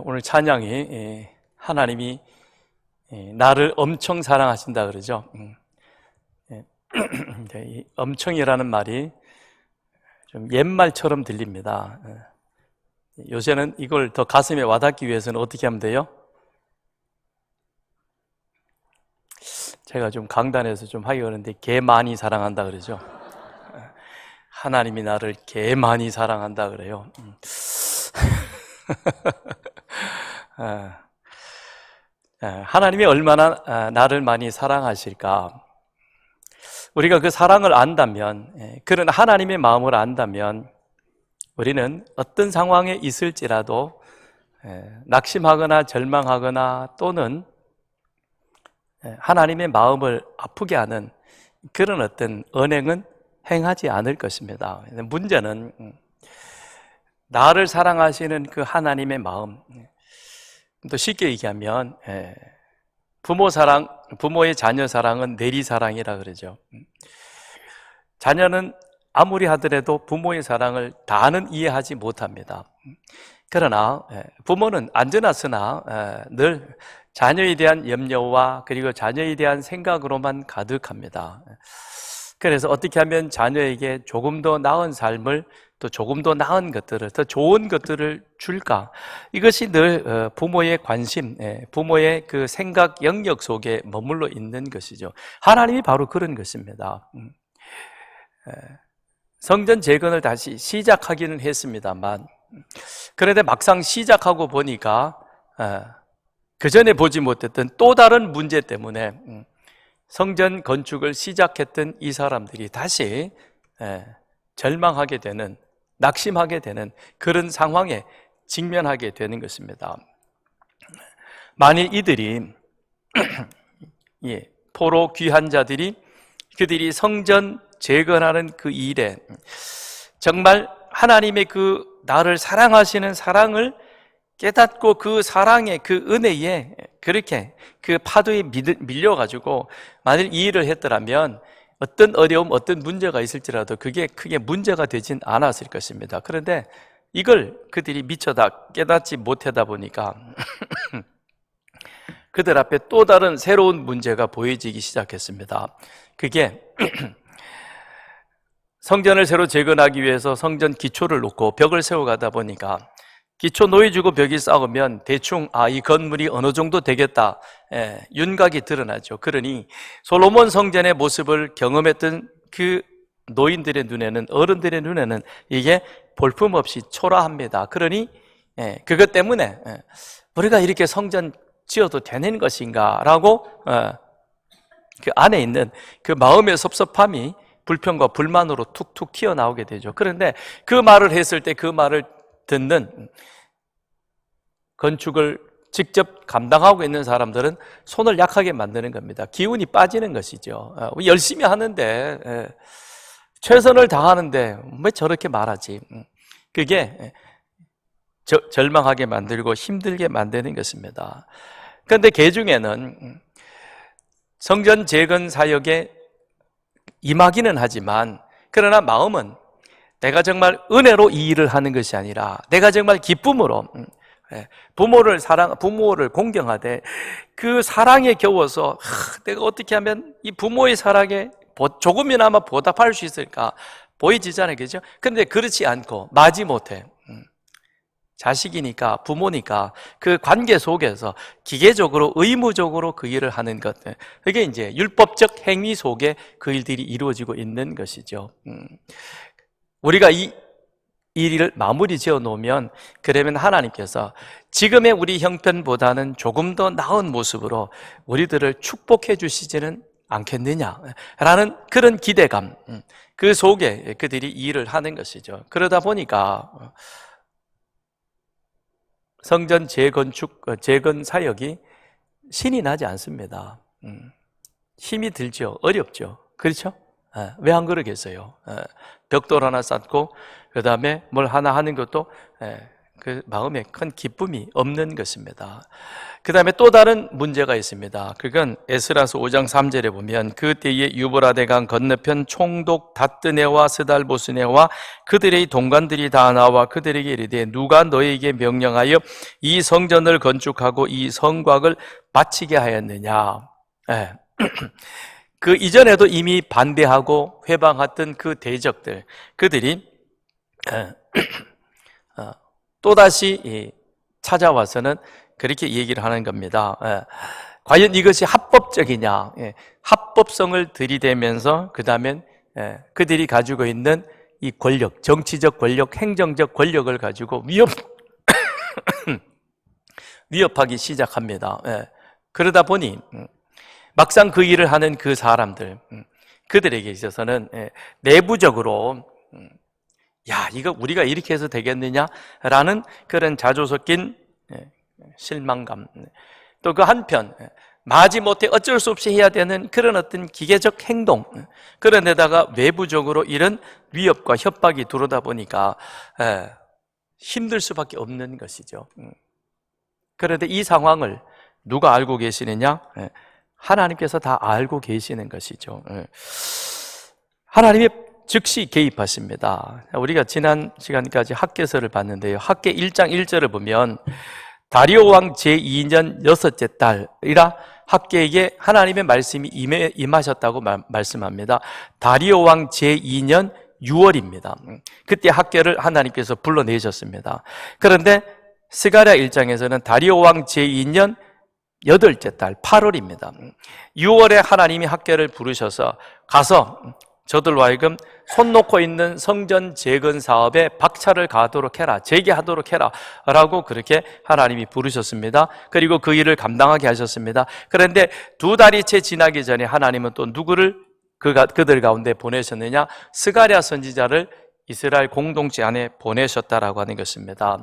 오늘 찬양이 하나님이 나를 엄청 사랑하신다 그러죠. 이 엄청이라는 말이 좀 옛말처럼 들립니다. 요새는 이걸 더 가슴에 와닿기 위해서는 어떻게 하면 돼요? 제가 좀 강단에서 좀 하기 그러는데 개 많이 사랑한다 그러죠. 하나님이 나를 개 많이 사랑한다 그래요. 하나님이 얼마나 나를 많이 사랑하실까? 우리가 그 사랑을 안다면, 그런 하나님의 마음을 안다면 우리는 어떤 상황에 있을지라도 낙심하거나 절망하거나 또는 하나님의 마음을 아프게 하는 그런 어떤 언행은 행하지 않을 것입니다. 문제는 나를 사랑하시는 그 하나님의 마음, 또 쉽게 얘기하면 부모의 자녀 사랑은 내리 사랑이라 그러죠. 자녀는 아무리 하더라도 부모의 사랑을 다는 이해하지 못합니다. 그러나 부모는 언제나서나 늘 자녀에 대한 염려와 그리고 자녀에 대한 생각으로만 가득합니다. 그래서 어떻게 하면 자녀에게 조금 더 나은 삶을, 또 조금 더 나은 것들을, 더 좋은 것들을 줄까? 이것이 늘 부모의 관심, 부모의 그 생각 영역 속에 머물러 있는 것이죠. 하나님이 바로 그런 것입니다. 성전 재건을 다시 시작하기는 했습니다만, 그런데 막상 시작하고 보니까 그 전에 보지 못했던 또 다른 문제 때문에 성전 건축을 시작했던 이 사람들이 다시 절망하게 되는, 낙심하게 되는 그런 상황에 직면하게 되는 것입니다. 만일 이들이 포로 귀한 자들이 그들이 성전 재건하는 그 일에 정말 하나님의 그 나를 사랑하시는 사랑을 깨닫고 그 사랑의 그 은혜에 그렇게 그 파도에 밀려가지고 만일 이 일을 했더라면 어떤 어려움, 어떤 문제가 있을지라도 그게 크게 문제가 되진 않았을 것입니다. 그런데 이걸 그들이 미처 다 깨닫지 못하다 보니까 그들 앞에 또 다른 새로운 문제가 보여지기 시작했습니다. 그게 성전을 새로 재건하기 위해서 성전 기초를 놓고 벽을 세워가다 보니까 기초 놓여주고 벽이 쌓으면 대충 이 건물이 어느 정도 되겠다, 윤곽이 드러나죠. 그러니 솔로몬 성전의 모습을 경험했던 그 노인들의 눈에는, 어른들의 눈에는 이게 볼품없이 초라합니다. 그러니 그것 때문에 우리가 이렇게 성전 지어도 되는 것인가 라고 그 안에 있는 그 마음의 섭섭함이 불평과 불만으로 툭툭 튀어나오게 되죠. 그런데 그 말을 했을 때 그 말을 듣는, 건축을 직접 감당하고 있는 사람들은 손을 약하게 만드는 겁니다. 기운이 빠지는 것이죠. 열심히 하는데, 최선을 다하는데 왜 저렇게 말하지? 그게 절망하게 만들고 힘들게 만드는 것입니다. 그런데 그 중에는 성전 재건 사역에 임하기는 하지만, 그러나 마음은 내가 정말 은혜로 이 일을 하는 것이 아니라 내가 정말 기쁨으로 부모를 공경하되 그 사랑에 겨워서 내가 어떻게 하면 이 부모의 사랑에 조금이나마 보답할 수 있을까 보여지잖아요, 그죠? 그런데 그렇지 않고 마지못해 자식이니까, 부모니까 그 관계 속에서 기계적으로, 의무적으로 그 일을 하는 것, 그게 이제 율법적 행위 속에 그 일들이 이루어지고 있는 것이죠. 우리가 이 일을 마무리 지어 놓으면, 그러면 하나님께서 지금의 우리 형편보다는 조금 더 나은 모습으로 우리들을 축복해 주시지는 않겠느냐라는 그런 기대감, 그 속에 그들이 이 일을 하는 것이죠. 그러다 보니까 성전 재건 사역이 신이 나지 않습니다. 힘이 들죠. 어렵죠. 그렇죠? 왜 안 그러겠어요? 벽돌 하나 쌓고 그 다음에 뭘 하나 하는 것도 그 마음에 큰 기쁨이 없는 것입니다. 그 다음에 또 다른 문제가 있습니다. 그건 에스라서 5장 3절에 보면 그때에 유브라데 강 건너편 총독 다뜨네와 스달보스네와 그들의 동관들이 다 나와 그들에게 이르되 누가 너에게 명령하여 이 성전을 건축하고 이 성곽을 바치게 하였느냐. 예. 그 이전에도 이미 반대하고 회방했던 그 대적들, 그들이 또다시 찾아와서는 그렇게 얘기를 하는 겁니다. 과연 이것이 합법적이냐? 합법성을 들이대면서 그 다음엔 그들이 가지고 있는 이 권력, 정치적 권력, 행정적 권력을 가지고 위협하기 시작합니다. 그러다 보니 막상 그 일을 하는 그 사람들, 그들에게 있어서는 내부적으로 야, 이거 우리가 이렇게 해서 되겠느냐라는 그런 자조 섞인 실망감, 또 그 한편 마지못해 어쩔 수 없이 해야 되는 그런 어떤 기계적 행동, 그런 데다가 외부적으로 이런 위협과 협박이 들어오다 보니까 힘들 수밖에 없는 것이죠. 그런데 이 상황을 누가 알고 계시느냐? 하나님께서 다 알고 계시는 것이죠. 하나님이 즉시 개입하십니다. 우리가 지난 시간까지 학개서를 봤는데요. 학개 1장 1절을 보면 다리오 왕 제2년 6째 달이라 학개에게 하나님의 말씀이 임하셨다고 말씀합니다. 다리오 왕 제2년 6월입니다. 그때 학개를 하나님께서 불러내셨습니다. 그런데 스가랴 1장에서는 다리오 왕 제2년 8째 달 8월입니다. 6월에 하나님이 학개를 부르셔서 가서 저들로 하여금 손 놓고 있는 성전 재건 사업에 박차를 가하도록 해라, 재개하도록 해라 라고 그렇게 하나님이 부르셨습니다. 그리고 그 일을 감당하게 하셨습니다. 그런데 2달이 채 지나기 전에 하나님은 또 누구를 그들 가운데 보내셨느냐? 스가랴 선지자를 이스라엘 공동체 안에 보내셨다라고 하는 것입니다.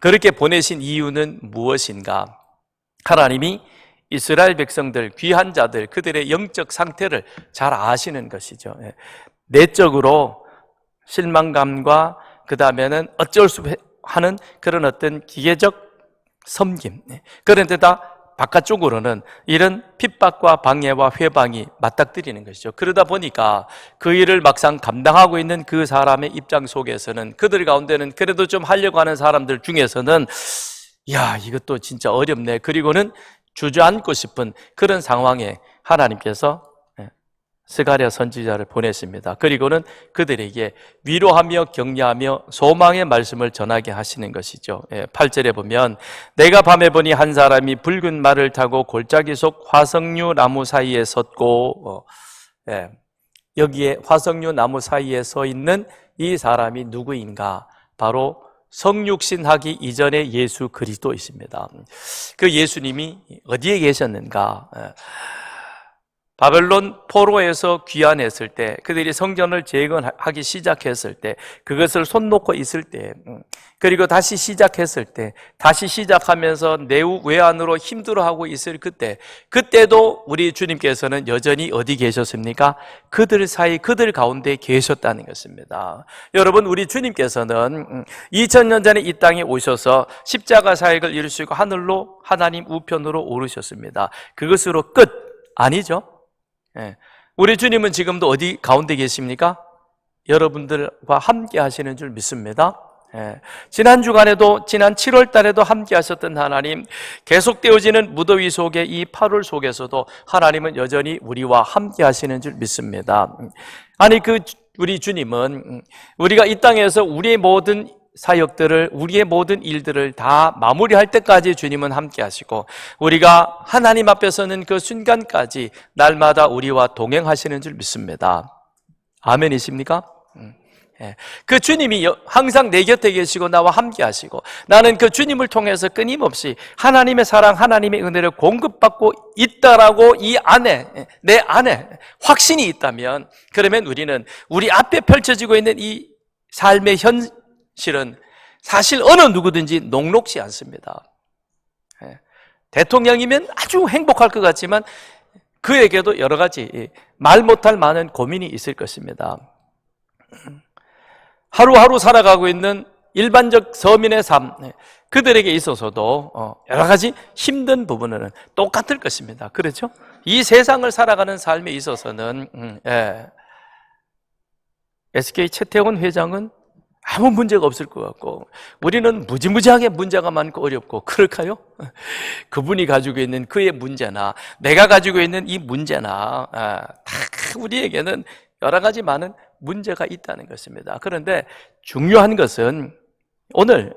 그렇게 보내신 이유는 무엇인가? 하나님이 이스라엘 백성들, 귀한 자들, 그들의 영적 상태를 잘 아시는 것이죠. 내적으로 실망감과 그 다음에는 어쩔 수 하는 그런 어떤 기계적 섬김, 그런데다 바깥쪽으로는 이런 핍박과 방해와 회방이 맞닥뜨리는 것이죠. 그러다 보니까 그 일을 막상 감당하고 있는 그 사람의 입장 속에서는, 그들 가운데는 그래도 좀 하려고 하는 사람들 중에서는 야, 이것도 진짜 어렵네, 그리고는 주저앉고 싶은 그런 상황에 하나님께서 스가랴 선지자를 보냈습니다. 그리고는 그들에게 위로하며 격려하며 소망의 말씀을 전하게 하시는 것이죠. 8절에 보면 내가 밤에 보니 한 사람이 붉은 말을 타고 골짜기 속 화석류 나무 사이에 섰고, 여기에 화석류 나무 사이에 서 있는 이 사람이 누구인가? 바로 성육신하기 이전의 예수 그리스도이십니다. 그 예수님이 어디에 계셨는가? 바벨론 포로에서 귀환했을 때, 그들이 성전을 재건하기 시작했을 때, 그것을 손 놓고 있을 때, 그리고 다시 시작했을 때, 다시 시작하면서 내후 외환으로 힘들어하고 있을 그때도 우리 주님께서는 여전히 어디 계셨습니까? 그들 사이, 그들 가운데 계셨다는 것입니다. 여러분, 우리 주님께서는 2000년 전에 이 땅에 오셔서 십자가 사역을 이루시고 하늘로 하나님 우편으로 오르셨습니다. 그것으로 끝 아니죠? 우리 주님은 지금도 어디 가운데 계십니까? 여러분들과 함께 하시는 줄 믿습니다. 지난 주간에도, 지난 7월 달에도 함께 하셨던 하나님, 계속되어지는 무더위 속에 이 8월 속에서도 하나님은 여전히 우리와 함께 하시는 줄 믿습니다. 아니, 우리 주님은 우리가 이 땅에서 우리의 모든 사역들을, 우리의 모든 일들을 다 마무리할 때까지 주님은 함께 하시고, 우리가 하나님 앞에 서는 그 순간까지 날마다 우리와 동행하시는 줄 믿습니다. 아멘이십니까? 그 주님이 항상 내 곁에 계시고 나와 함께 하시고, 나는 그 주님을 통해서 끊임없이 하나님의 사랑, 하나님의 은혜를 공급받고 있다라고 내 안에 확신이 있다면, 그러면 우리는 우리 앞에 펼쳐지고 있는 이 삶의 실은 사실 어느 누구든지 녹록지 않습니다. 대통령이면 아주 행복할 것 같지만 그에게도 여러 가지 말 못할 많은 고민이 있을 것입니다. 하루하루 살아가고 있는 일반적 서민의 삶, 그들에게 있어서도 여러 가지 힘든 부분은 똑같을 것입니다. 그렇죠? 이 세상을 살아가는 삶에 있어서는 SK 최태원 회장은 아무 문제가 없을 것 같고 우리는 무지무지하게 문제가 많고 어렵고 그럴까요? 그분이 가지고 있는 그의 문제나 내가 가지고 있는 이 문제나 다 우리에게는 여러 가지 많은 문제가 있다는 것입니다. 그런데 중요한 것은 오늘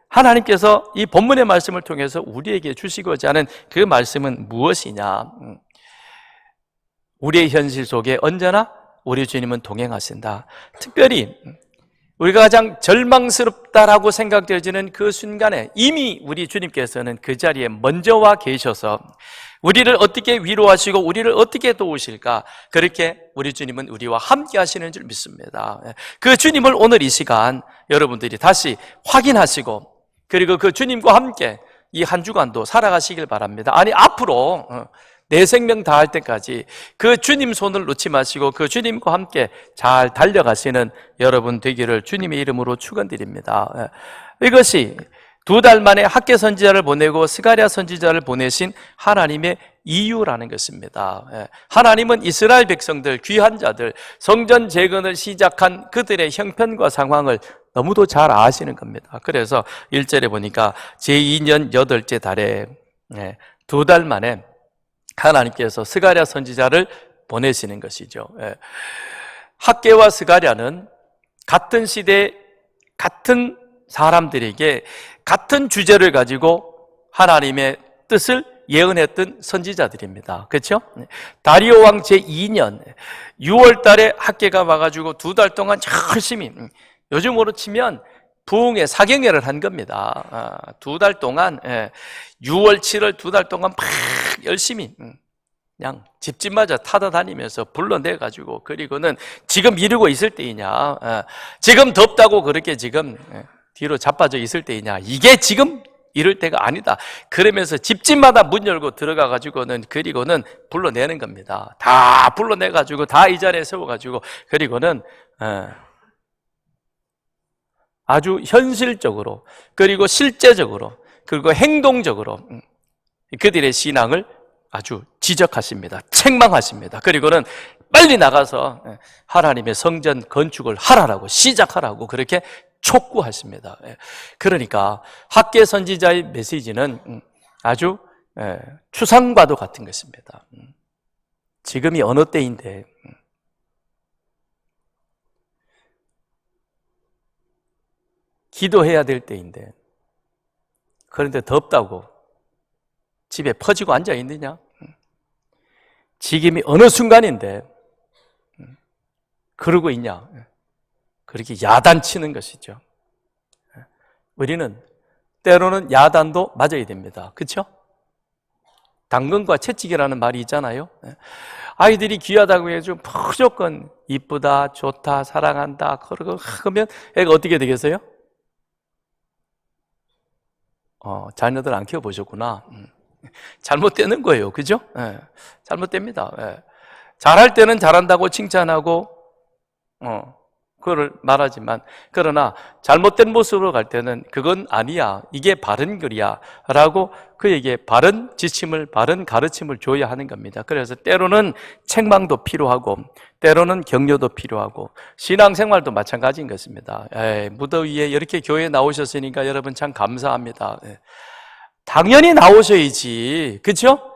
하나님께서 이 본문의 말씀을 통해서 우리에게 주시고자 하는 그 말씀은 무엇이냐? 우리의 현실 속에 언제나 우리 주님은 동행하신다. 특별히 우리가 가장 절망스럽다라고 생각되어지는 그 순간에 이미 우리 주님께서는 그 자리에 먼저 와 계셔서 우리를 어떻게 위로하시고 우리를 어떻게 도우실까, 그렇게 우리 주님은 우리와 함께 하시는 줄 믿습니다. 그 주님을 오늘 이 시간 여러분들이 다시 확인하시고 그리고 그 주님과 함께 이 한 주간도 살아가시길 바랍니다. 아니 앞으로 내 생명 다할 때까지 그 주님 손을 놓지 마시고 그 주님과 함께 잘 달려가시는 여러분 되기를 주님의 이름으로 축원드립니다. 이것이 2달 만에 학개 선지자를 보내고 스가랴 선지자를 보내신 하나님의 이유라는 것입니다. 하나님은 이스라엘 백성들, 귀한 자들, 성전 재건을 시작한 그들의 형편과 상황을 너무도 잘 아시는 겁니다. 그래서 1절에 보니까 제2년 8째 달에 2달 만에 하나님께서 스가랴 선지자를 보내시는 것이죠. 학개와 스가랴는 같은 시대 같은 사람들에게 같은 주제를 가지고 하나님의 뜻을 예언했던 선지자들입니다. 그렇죠? 다리오 왕 제2년 6월 달에 학개가 와가지고 2달 동안 열심히, 요즘으로 치면 부흥의 사경회를 한 겁니다. 2달 동안 6월 7월 2달 동안 막 열심히 그냥 집집마다 타다다니면서 불러내가지고, 그리고는 지금 이러고 있을 때이냐, 지금 덥다고 그렇게 지금 뒤로 자빠져 있을 때이냐, 이게 지금 이럴 때가 아니다, 그러면서 집집마다 문 열고 들어가가지고는 그리고는 불러내는 겁니다. 다 불러내가지고 다 이 자리에 세워가지고 그리고는 아주 현실적으로 그리고 실제적으로 그리고 행동적으로 그들의 신앙을 아주 지적하십니다. 책망하십니다. 그리고는 빨리 나가서 하나님의 성전 건축을 하라고, 시작하라고 그렇게 촉구하십니다. 그러니까 학개 선지자의 메시지는 아주 추상과도 같은 것입니다. 지금이 어느 때인데 기도해야 될 때인데, 그런데 덥다고 집에 퍼지고 앉아 있느냐? 지금이 어느 순간인데 그러고 있냐? 그렇게 야단치는 것이죠. 우리는 때로는 야단도 맞아야 됩니다. 그렇죠? 당근과 채찍이라는 말이 있잖아요. 아이들이 귀하다고 해서 무조건 이쁘다, 좋다, 사랑한다 그러면 애가 어떻게 되겠어요? 자녀들 안 키워보셨구나. 잘못되는 거예요. 그죠? 잘못됩니다. 잘할 때는 잘한다고 칭찬하고 그거를 말하지만, 그러나 잘못된 모습으로 갈 때는 그건 아니야, 이게 바른 글이야 라고 그에게 바른 지침을, 바른 가르침을 줘야 하는 겁니다. 그래서 때로는 책망도 필요하고 때로는 격려도 필요하고 신앙생활도 마찬가지인 것입니다. 무더위에 이렇게 교회에 나오셨으니까 여러분 참 감사합니다. 당연히 나오셔야지, 그렇죠?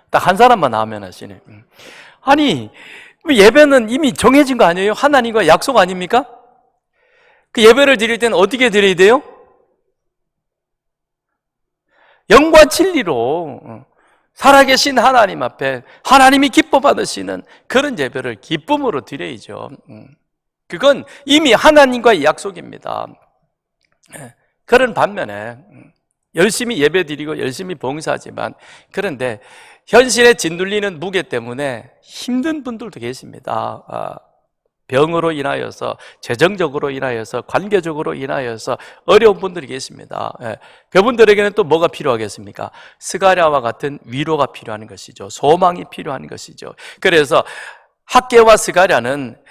딱 한 사람만 나오면 하시네. 아니, 예배는 이미 정해진 거 아니에요? 하나님과 약속 아닙니까? 그 예배를 드릴 때는 어떻게 드려야 돼요? 영과 진리로 살아계신 하나님 앞에 하나님이 기뻐 받으시는 그런 예배를 기쁨으로 드려야죠. 그건 이미 하나님과의 약속입니다. 그런 반면에 열심히 예배 드리고 열심히 봉사하지만, 그런데 현실에 짓눌리는 무게 때문에 힘든 분들도 계십니다. 병으로 인하여서, 재정적으로 인하여서, 관계적으로 인하여서 어려운 분들이 계십니다. 그분들에게는 또 뭐가 필요하겠습니까? 스가랴와 같은 위로가 필요한 것이죠. 소망이 필요한 것이죠. 그래서 학개와 스가랴는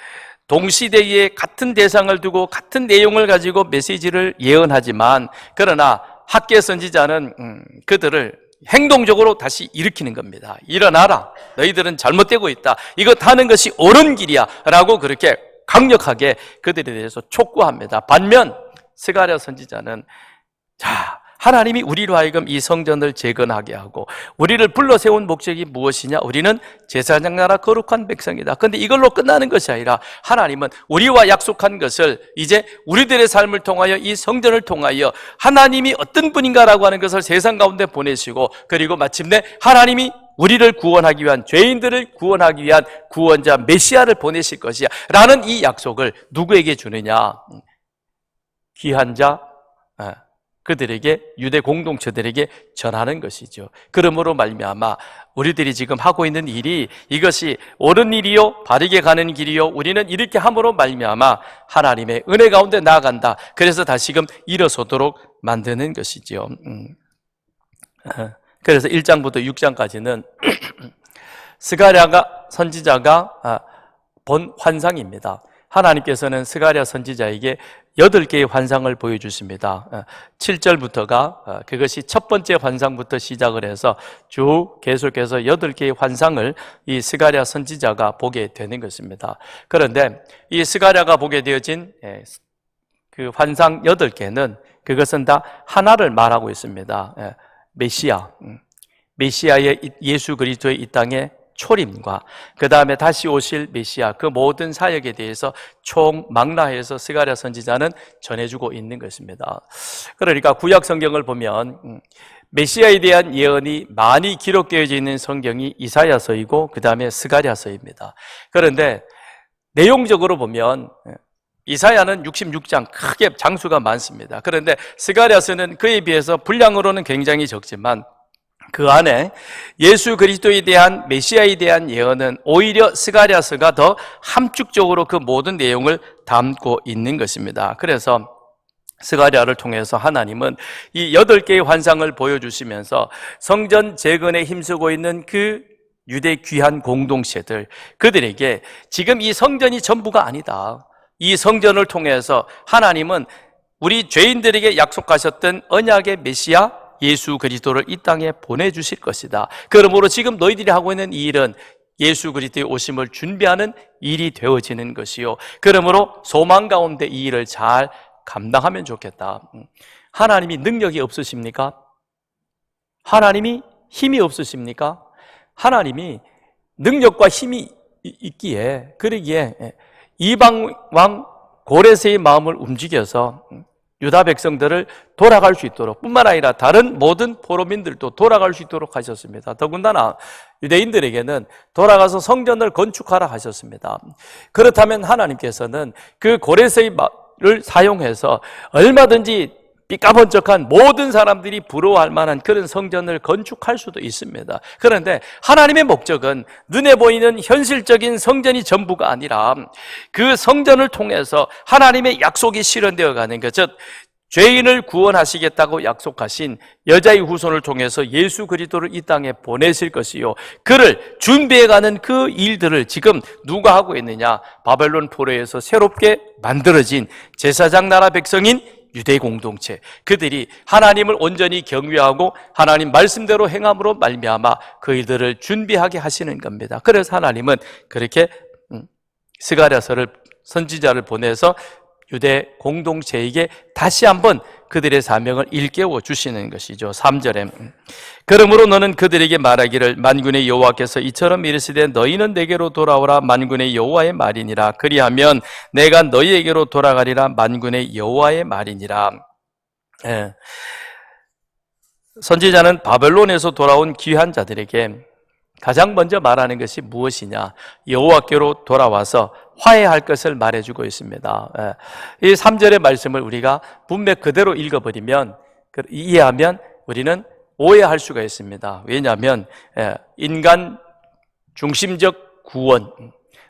동시대에 같은 대상을 두고 같은 내용을 가지고 메시지를 예언하지만, 그러나 학계 선지자는 그들을 행동적으로 다시 일으키는 겁니다. 일어나라, 너희들은 잘못되고 있다, 이것 하는 것이 옳은 길이야 라고 그렇게 강력하게 그들에 대해서 촉구합니다. 반면 스가랴 선지자는, 자, 하나님이 우리로 하여금 이 성전을 재건하게 하고 우리를 불러 세운 목적이 무엇이냐? 우리는 제사장 나라 거룩한 백성이다. 그런데 이걸로 끝나는 것이 아니라 하나님은 우리와 약속한 것을 이제 우리들의 삶을 통하여, 이 성전을 통하여 하나님이 어떤 분인가라고 하는 것을 세상 가운데 보내시고, 그리고 마침내 하나님이 우리를 구원하기 위한, 죄인들을 구원하기 위한 구원자 메시아를 보내실 것이야 라는 이 약속을 누구에게 주느냐? 귀한 자, 그들에게, 유대 공동체들에게 전하는 것이죠. 그러므로 말미암아 우리들이 지금 하고 있는 일이, 이것이 옳은 일이요 바르게 가는 길이요, 우리는 이렇게 함으로 말미암아 하나님의 은혜 가운데 나아간다, 그래서 다시금 일어서도록 만드는 것이죠. 그래서 1장부터 6장까지는 스가랴가 선지자가 본 환상입니다. 하나님께서는 스가랴 선지자에게 8개의 환상을 보여주십니다. 7절부터가 그것이 첫 번째 환상부터 시작을 해서 쭉 계속해서 8개의 환상을 이 스가랴 선지자가 보게 되는 것입니다. 그런데 이 스가랴가 보게 되어진 그 환상 8개는, 그것은 다 하나를 말하고 있습니다. 메시아, 메시아의, 예수 그리스도의 이 땅에 초림과 그 다음에 다시 오실 메시아, 그 모든 사역에 대해서 총망라해서 스가랴 선지자는 전해주고 있는 것입니다. 그러니까 구약 성경을 보면 메시아에 대한 예언이 많이 기록되어져 있는 성경이 이사야서이고 그 다음에 스가랴서입니다. 그런데 내용적으로 보면 이사야는 66장, 크게 장수가 많습니다. 그런데 스가랴서는 그에 비해서 분량으로는 굉장히 적지만 그 안에 예수 그리스도에 대한, 메시아에 대한 예언은 오히려 스가랴서가 더 함축적으로 그 모든 내용을 담고 있는 것입니다. 그래서 스가랴를 통해서 하나님은 이 8개의 환상을 보여주시면서 성전 재건에 힘쓰고 있는 그 유대 귀한 공동체들, 그들에게 지금 이 성전이 전부가 아니다, 이 성전을 통해서 하나님은 우리 죄인들에게 약속하셨던 언약의 메시아 예수 그리스도를 이 땅에 보내주실 것이다. 그러므로 지금 너희들이 하고 있는 이 일은 예수 그리스도의 오심을 준비하는 일이 되어지는 것이요, 그러므로 소망 가운데 이 일을 잘 감당하면 좋겠다. 하나님이 능력이 없으십니까? 하나님이 힘이 없으십니까? 하나님이 능력과 힘이 있기에, 그러기에 이방 왕 고레스의 마음을 움직여서 유다 백성들을 돌아갈 수 있도록, 뿐만 아니라 다른 모든 포로민들도 돌아갈 수 있도록 하셨습니다. 더군다나 유대인들에게는 돌아가서 성전을 건축하라 하셨습니다. 그렇다면 하나님께서는 그 고레스의 말을 사용해서 얼마든지 삐까번쩍한 모든 사람들이 부러워할 만한 그런 성전을 건축할 수도 있습니다. 그런데 하나님의 목적은 눈에 보이는 현실적인 성전이 전부가 아니라 그 성전을 통해서 하나님의 약속이 실현되어 가는 것, 즉 죄인을 구원하시겠다고 약속하신 여자의 후손을 통해서 예수 그리스도를 이 땅에 보내실 것이요, 그를 준비해가는 그 일들을 지금 누가 하고 있느냐? 바벨론 포로에서 새롭게 만들어진 제사장 나라 백성인 유대 공동체, 그들이 하나님을 온전히 경외하고 하나님 말씀대로 행함으로 말미암아 그 일들을 준비하게 하시는 겁니다. 그래서 하나님은 그렇게 스가랴서를, 선지자를 보내서 유대 공동체에게 다시 한번 그들의 사명을 일깨워 주시는 것이죠. 3절에 그러므로 너는 그들에게 말하기를 만군의 여호와께서 이처럼 이르시되 너희는 내게로 돌아오라, 만군의 여호와의 말이니라. 그리하면 내가 너희에게로 돌아가리라, 만군의 여호와의 말이니라. 선지자는 바벨론에서 돌아온 귀한 자들에게 가장 먼저 말하는 것이 무엇이냐? 여호와께로 돌아와서 화해할 것을 말해주고 있습니다. 이 3절의 말씀을 우리가 분명 그대로 읽어버리면, 이해하면 우리는 오해할 수가 있습니다. 왜냐하면 인간 중심적 구원,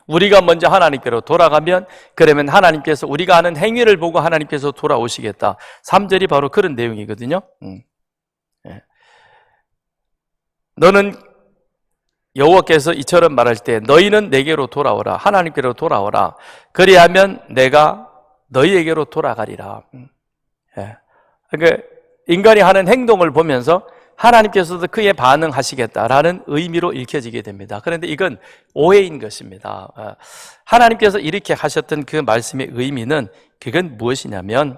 우리가 먼저 하나님께로 돌아가면, 그러면 하나님께서 우리가 하는 행위를 보고 하나님께서 돌아오시겠다. 3절이 바로 그런 내용이거든요. 너는 여호와께서 이처럼 말할 때 너희는 내게로 돌아오라, 하나님께로 돌아오라. 그리하면 내가 너희에게로 돌아가리라. 예. 그러니까 인간이 하는 행동을 보면서 하나님께서도 그에 반응하시겠다라는 의미로 읽혀지게 됩니다. 그런데 이건 오해인 것입니다. 하나님께서 이렇게 하셨던 그 말씀의 의미는 그건 무엇이냐면,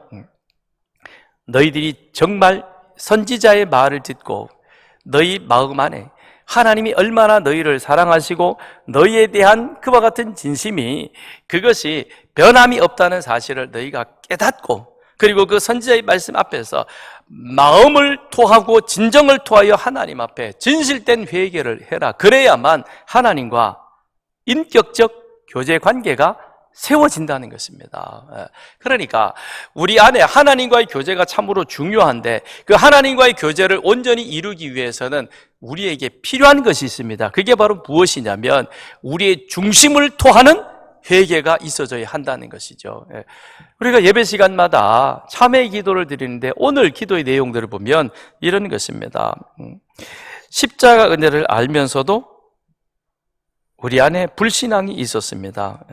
너희들이 정말 선지자의 말을 듣고 너희 마음 안에 하나님이 얼마나 너희를 사랑하시고 너희에 대한 그와 같은 진심이, 그것이 변함이 없다는 사실을 너희가 깨닫고, 그리고 그 선지자의 말씀 앞에서 마음을 토하고 진정을 토하여 하나님 앞에 진실된 회개를 해라. 그래야만 하나님과 인격적 교제 관계가 세워진다는 것입니다. 그러니까 우리 안에 하나님과의 교제가 참으로 중요한데, 그 하나님과의 교제를 온전히 이루기 위해서는 우리에게 필요한 것이 있습니다. 그게 바로 무엇이냐면, 우리의 중심을 토하는 회개가 있어져야 한다는 것이죠. 우리가 예배 시간마다 참회 기도를 드리는데, 오늘 기도의 내용들을 보면 이런 것입니다. 십자가 은혜를 알면서도 우리 안에 불신앙이 있었습니다.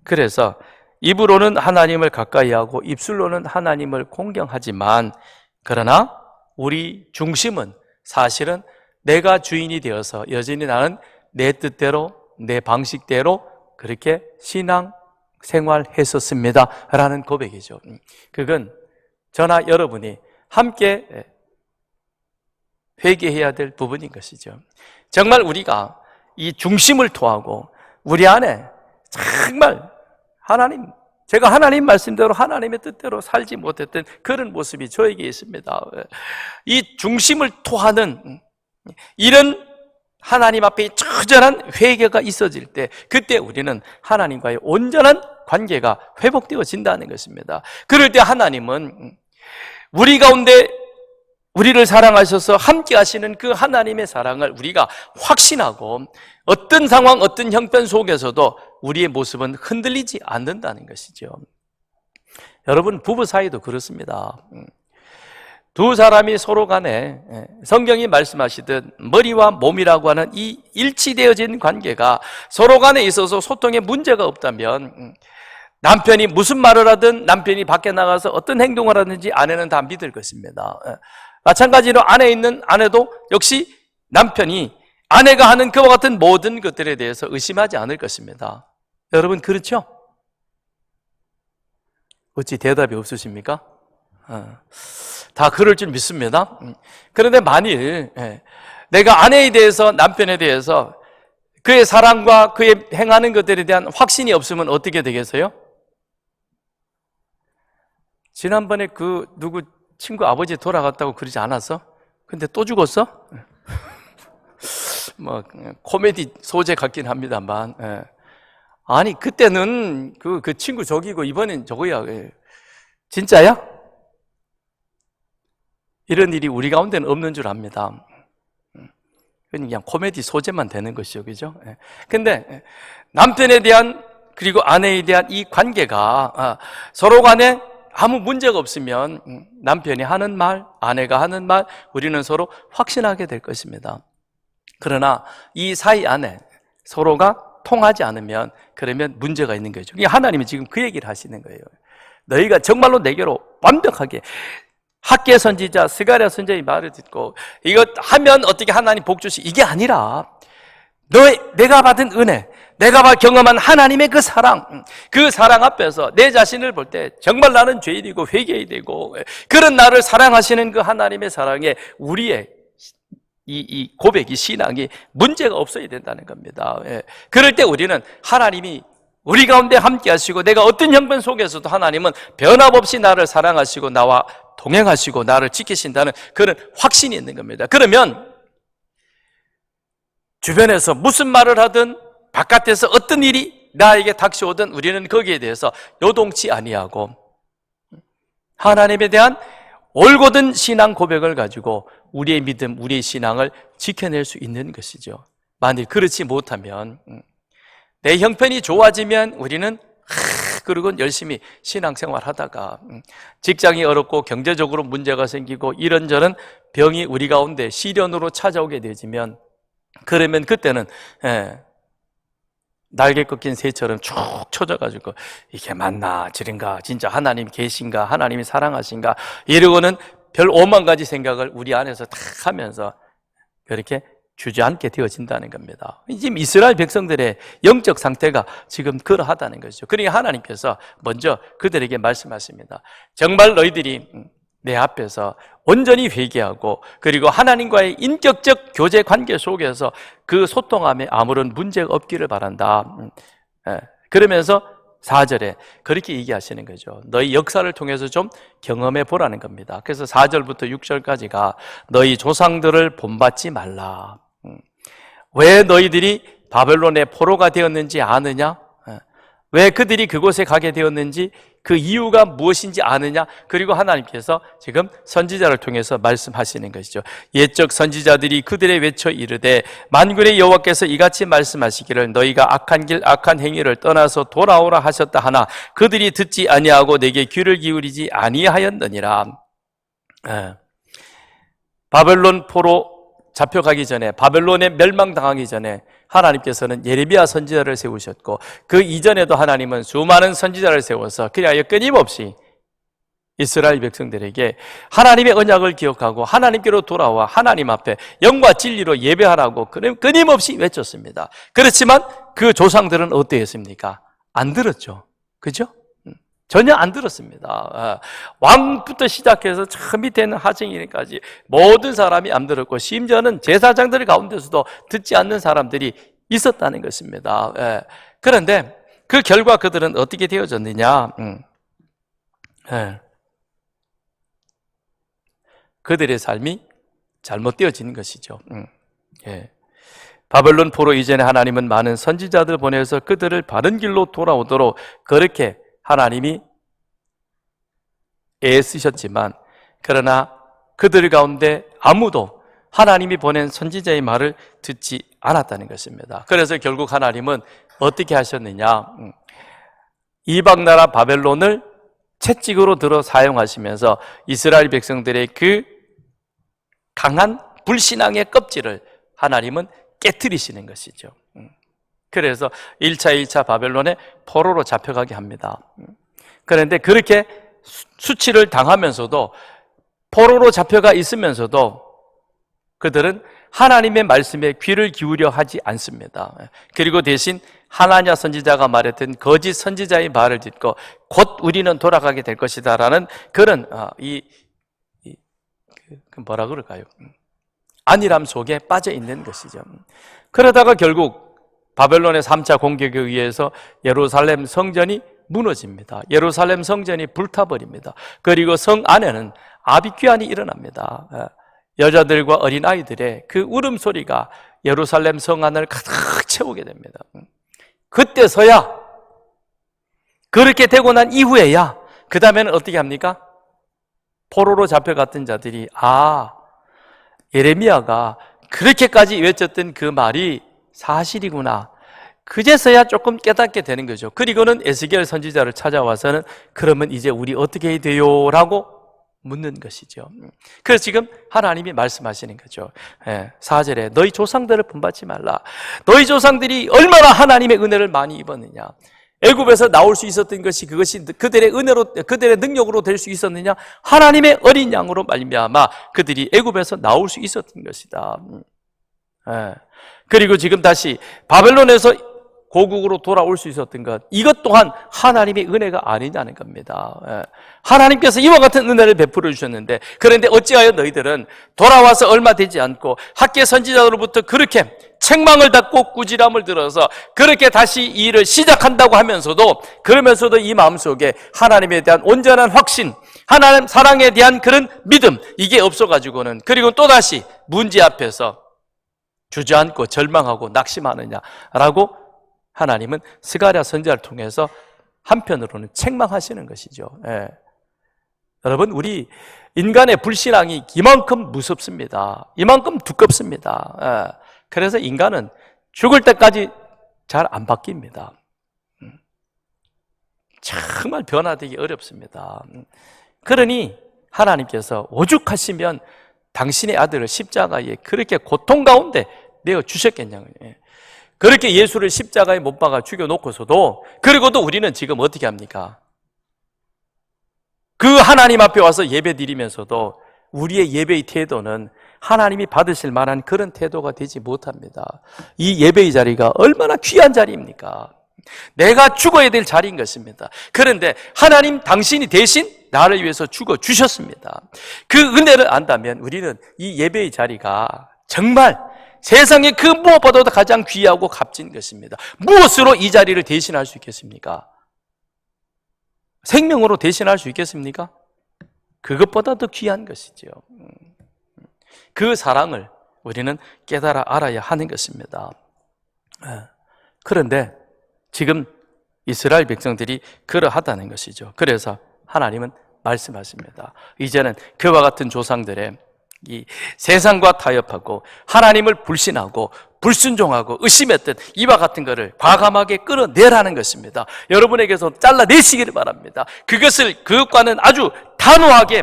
그래서 입으로는 하나님을 가까이 하고 입술로는 하나님을 공경하지만, 그러나 우리 중심은 사실은 내가 주인이 되어서 여전히 나는 내 뜻대로, 내 방식대로 그렇게 신앙 생활했었습니다 라는 고백이죠. 그건 저나 여러분이 함께 회개해야 될 부분인 것이죠. 정말 우리가 이 중심을 토하고 우리 안에 정말 제가 하나님 말씀대로 하나님의 뜻대로 살지 못했던 그런 모습이 저에게 있습니다. 이 중심을 토하는 이런 하나님 앞에 처절한 회개가 있어질 때, 그때 우리는 하나님과의 온전한 관계가 회복되어진다는 것입니다. 그럴 때 하나님은 우리 가운데 우리를 사랑하셔서 함께 하시는 그 하나님의 사랑을 우리가 확신하고, 어떤 상황, 어떤 형편 속에서도 우리의 모습은 흔들리지 않는다는 것이죠. 여러분, 부부 사이도 그렇습니다. 두 사람이 서로 간에 성경이 말씀하시듯 머리와 몸이라고 하는 이 일치되어진 관계가 서로 간에 있어서 소통에 문제가 없다면, 남편이 무슨 말을 하든 남편이 밖에 나가서 어떤 행동을 하든지 아내는 다 믿을 것입니다. 마찬가지로 안에 있는 아내도 역시 남편이 아내가 하는 그와 같은 모든 것들에 대해서 의심하지 않을 것입니다. 여러분, 그렇죠? 어찌 대답이 없으십니까? 다 그럴 줄 믿습니다. 그런데 만일 내가 아내에 대해서, 남편에 대해서 그의 사랑과 그의 행하는 것들에 대한 확신이 없으면 어떻게 되겠어요? 지난번에 그 누구 친구 아버지 돌아갔다고 그러지 않았어? 근데 또 죽었어? 뭐 코미디 소재 같긴 합니다만, 아니 그때는 그 친구 저기고 이번엔 저거야. 진짜야? 이런 일이 우리 가운데는 없는 줄 압니다. 그냥 코미디 소재만 되는 것이죠, 그죠? 근데 남편에 대한, 그리고 아내에 대한 이 관계가 서로 간에 아무 문제가 없으면 남편이 하는 말, 아내가 하는 말, 우리는 서로 확신하게 될 것입니다. 그러나 이 사이 안에 서로가 통하지 않으면, 그러면 문제가 있는 거죠. 하나님이 지금 그 얘기를 하시는 거예요. 너희가 정말로 내게로 완벽하게, 학계 선지자 스가랴 선지자의 말을 듣고 이거 하면 어떻게 하나님 복 주시, 이게 아니라 내가 받은 은혜, 내가 경험한 하나님의 그 사랑 앞에서 내 자신을 볼 때 정말 나는 죄인이고 회개해야 되고, 그런 나를 사랑하시는 그 하나님의 사랑에 우리의 이 고백이, 신앙이 문제가 없어야 된다는 겁니다. 그럴 때 우리는 하나님이 우리 가운데 함께 하시고, 내가 어떤 형편 속에서도 하나님은 변함없이 나를 사랑하시고 나와 동행하시고 나를 지키신다는 그런 확신이 있는 겁니다. 그러면 주변에서 무슨 말을 하든 바깥에서 어떤 일이 나에게 닥쳐오든 우리는 거기에 대해서 요동치 아니하고 하나님에 대한 올곧은 신앙 고백을 가지고 우리의 믿음, 우리의 신앙을 지켜낼 수 있는 것이죠. 만일 그렇지 못하면, 내 형편이 좋아지면 우리는 그리고 열심히 신앙생활 하다가 직장이 어렵고 경제적으로 문제가 생기고 이런저런 병이 우리 가운데 시련으로 찾아오게 되지면 그러면 그때는 날개 꺾인 새처럼 쭉 쳐져가지고 이게 맞나 저런가 진짜 하나님 계신가 하나님이 사랑하신가 이러고는 별 5만 가지 생각을 우리 안에서 다 하면서 그렇게 주저앉게 되어진다는 겁니다. 지금 이스라엘 백성들의 영적 상태가 지금 그러하다는 거죠. 그러니까 하나님께서 먼저 그들에게 말씀하십니다. 정말 너희들이 내 앞에서 온전히 회개하고 그리고 하나님과의 인격적 교제 관계 속에서 그 소통함에 아무런 문제가 없기를 바란다. 그러면서 4절에 그렇게 얘기하시는 거죠. 너희 역사를 통해서 좀 경험해 보라는 겁니다. 그래서 4절부터 6절까지가 너희 조상들을 본받지 말라. 왜 너희들이 바벨론의 포로가 되었는지 아느냐? 왜 그들이 그곳에 가게 되었는지 그 이유가 무엇인지 아느냐? 그리고 하나님께서 지금 선지자를 통해서 말씀하시는 것이죠. 옛적 선지자들이 그들에 외쳐 이르되 만군의 여호와께서 이같이 말씀하시기를 너희가 악한 길 악한 행위를 떠나서 돌아오라 하셨다 하나 그들이 듣지 아니하고 내게 귀를 기울이지 아니하였느니라. 바벨론 포로 잡혀가기 전에 바벨론에 멸망당하기 전에 하나님께서는 예레미야 선지자를 세우셨고 그 이전에도 하나님은 수많은 선지자를 세워서 그리하여 끊임없이 이스라엘 백성들에게 하나님의 언약을 기억하고 하나님께로 돌아와 하나님 앞에 영과 진리로 예배하라고 끊임없이 외쳤습니다. 그렇지만 그 조상들은 어떠했습니까? 안 들었죠. 그죠? 전혀 안 들었습니다. 왕부터 시작해서 저 밑에 있는 하층인까지 모든 사람이 안 들었고 심지어는 제사장들 가운데서도 듣지 않는 사람들이 있었다는 것입니다. 그런데 그 결과 그들은 어떻게 되어졌느냐? 그들의 삶이 잘못되어진 것이죠. 바벨론 포로 이전에 하나님은 많은 선지자들 보내서 그들을 바른 길로 돌아오도록 그렇게 하나님이 애쓰셨지만 그러나 그들 가운데 아무도 하나님이 보낸 선지자의 말을 듣지 않았다는 것입니다. 그래서 결국 하나님은 어떻게 하셨느냐? 이방 나라 바벨론을 채찍으로 들어 사용하시면서 이스라엘 백성들의 그 강한 불신앙의 껍질을 하나님은 깨트리시는 것이죠. 그래서 1차 바벨론에 포로로 잡혀가게 합니다. 그런데 그렇게 수치를 당하면서도 포로로 잡혀가 있으면서도 그들은 하나님의 말씀에 귀를 기울여 하지 않습니다. 그리고 대신 하나냐 선지자가 말했던 거짓 선지자의 말을 듣고 곧 우리는 돌아가게 될 것이다 라는 그런 뭐라 그럴까요? 안일함 속에 빠져 있는 것이죠. 그러다가 결국 바벨론의 3차 공격에 의해서 예루살렘 성전이 무너집니다. 예루살렘 성전이 불타버립니다. 그리고 성 안에는 아비규환이 일어납니다. 여자들과 어린아이들의 그 울음소리가 예루살렘 성 안을 가득 채우게 됩니다. 그때서야 그렇게 되고 난 이후에야 그 다음에는 어떻게 합니까? 포로로 잡혀갔던 자들이 예레미야가 그렇게까지 외쳤던 그 말이 사실이구나. 그제서야 조금 깨닫게 되는 거죠. 그리고는 에스겔 선지자를 찾아와서는 그러면 이제 우리 어떻게 해야 돼요? 라고 묻는 것이죠. 그래서 지금 하나님이 말씀하시는 거죠. 4절에 너희 조상들을 본받지 말라. 너희 조상들이 얼마나 하나님의 은혜를 많이 입었느냐. 애굽에서 나올 수 있었던 것이 그것이 그들의 은혜로 그들의 능력으로 될 수 있었느냐. 하나님의 어린 양으로 말미암아 그들이 애굽에서 나올 수 있었던 것이다. 그리고 지금 다시 바벨론에서 고국으로 돌아올 수 있었던 것, 이것 또한 하나님의 은혜가 아니냐는 겁니다. 하나님께서 이와 같은 은혜를 베풀어 주셨는데, 그런데 어찌하여 너희들은 돌아와서 얼마 되지 않고 학계 선지자로부터 그렇게 책망을 받고 꾸지람을 들어서 그렇게 다시 이 일을 시작한다고 하면서도, 그러면서도 이 마음속에 하나님에 대한 온전한 확신, 하나님 사랑에 대한 그런 믿음, 이게 없어가지고는, 그리고 또다시 문제 앞에서 주저앉고 절망하고 낙심하느냐라고 하나님은 스가랴 선지자를 통해서 한편으로는 책망하시는 것이죠. 여러분, 우리 인간의 불신앙이 이만큼 무섭습니다. 이만큼 두껍습니다. 그래서 인간은 죽을 때까지 잘 안 바뀝니다. 정말 변화되기 어렵습니다. 그러니 하나님께서 오죽하시면 당신의 아들을 십자가에 그렇게 고통 가운데 내어 주셨겠냐고요. 그렇게 예수를 십자가에 못 박아 죽여놓고서도, 그리고도 우리는 지금 어떻게 합니까? 그 하나님 앞에 와서 예배 드리면서도 우리의 예배의 태도는 하나님이 받으실 만한 그런 태도가 되지 못합니다. 이 예배의 자리가 얼마나 귀한 자리입니까? 내가 죽어야 될 자리인 것입니다. 그런데 하나님 당신이 대신 나를 위해서 죽어 주셨습니다. 그 은혜를 안다면 우리는 이 예배의 자리가 정말 세상에 그 무엇보다도 가장 귀하고 값진 것입니다. 무엇으로 이 자리를 대신할 수 있겠습니까? 생명으로 대신할 수 있겠습니까? 그것보다 더 귀한 것이죠. 그 사랑을 우리는 깨달아 알아야 하는 것입니다. 그런데 지금 이스라엘 백성들이 그러하다는 것이죠. 그래서 하나님은 말씀하십니다. 이제는 그와 같은 조상들의 이 세상과 타협하고 하나님을 불신하고 불순종하고 의심했던 이와 같은 것을 과감하게 끌어내라는 것입니다. 여러분에게서 잘라내시기를 바랍니다. 그것과는 아주 단호하게